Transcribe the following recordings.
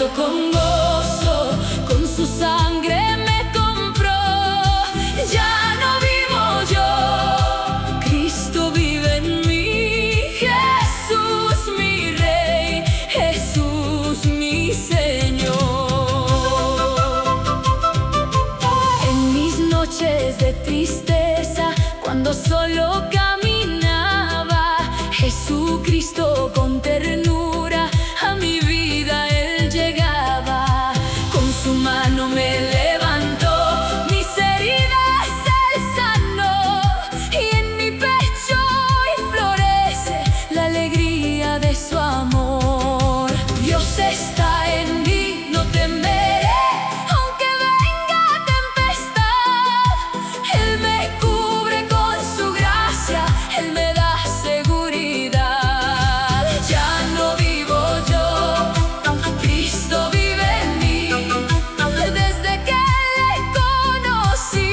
canto con gozo, con su sangre me compró. Ya no vivo yo, Cristo vive en mí. Jesús mi Rey, Jesús mi Señor. En mis noches de tristeza, cuando solo caminaba, Jesucristo con ternura a mi vida Él llegaba. Con su mano me levantó, mis heridas Él sanó, y en mi pecho hoy florece la alegría de su amor. Dios está en mí, no temeré, aunque venga tempestad. Él me cubre con su gracia, Él me da seguridad. Ya no vivo yo, Cristo vive en mí. Desde que le conocí,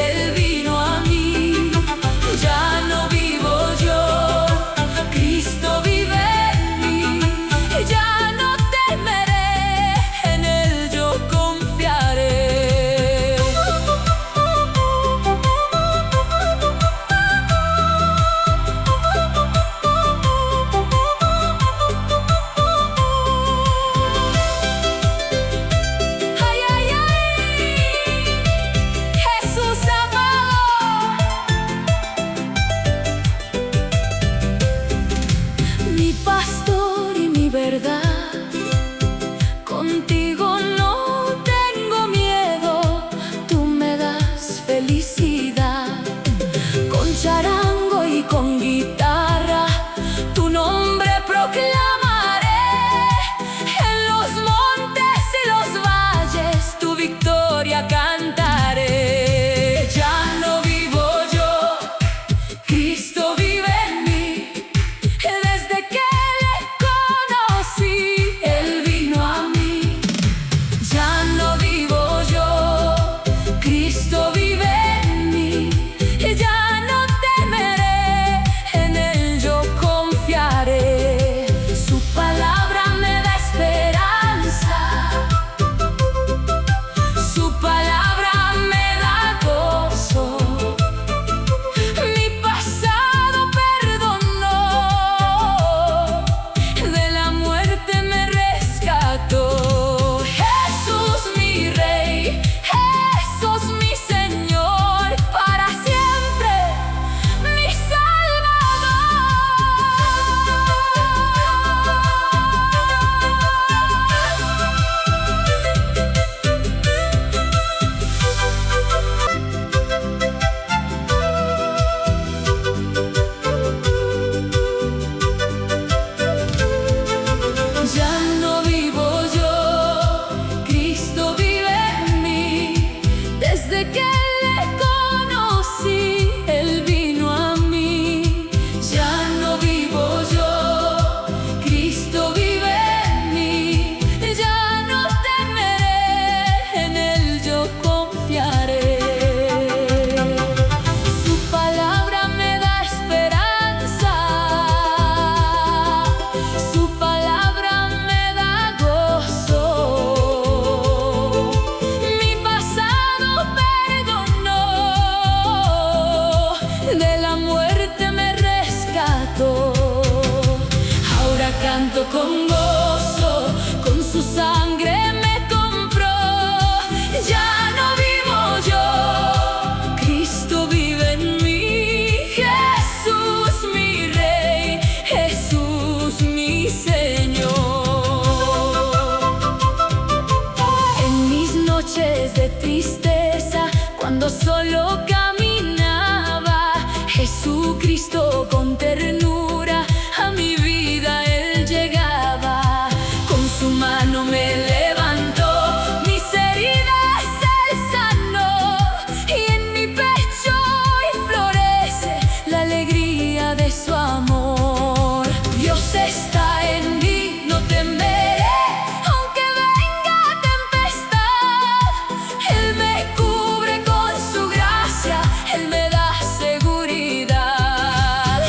Él vino a mí. Ya no vivo yo, Cristo vive en mí. Ya no temeré, en Él yo confiaré. Ay, ay, ay, Jesús amado, mi pastor y mi verdad. Contigo no tengo miedo, tú me das felicidad. Con charango y con guitarra, tu nombre proclamaré. En los montes y los valles, tu victoria cantaré. Ya no vivo yo, Cristo vive en mí. Desde que le conocí, Él vino a mí. Ya no vivo yo, Cristo vive en mí. Ya no temeré, en Él yo confiaré. Su palabra me da esperanza, su palabra me da gozo. Mi pasado perdonó, de la muerte me rescató. Jesús mi Rey, Jesús mi Señor, para siempre mi Salvador. Ya no vivo yo, Cristo vive en mí. Desde que le conocí, Él vino a mí. Ya no vivo yo, Cristo vive en mí. Ya no temeré, en Él yo confiaré. Su palabra me da esperanza, su palabra me da gozo. Mi pasado perdonó, de la muerte me rescató. Ahora canto con gozo, con su sangre me compró. Ya no vivo yo, Cristo vive en mí. Jesús mi Rey, Jesús mi Señor. En mis noches de tristeza, cuando solo caminaba, Jesucristo con ternura a mi vida Él llegaba. Con su mano me levantó, mis heridas Él sanó, y en mi pecho hoy florece la alegría de su amor. Dios está en mí, no temeré, aunque venga tempestad. Él me cubre con su gracia, Él me da seguridad.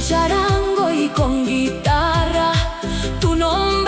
charango y con guitarra, tu nombre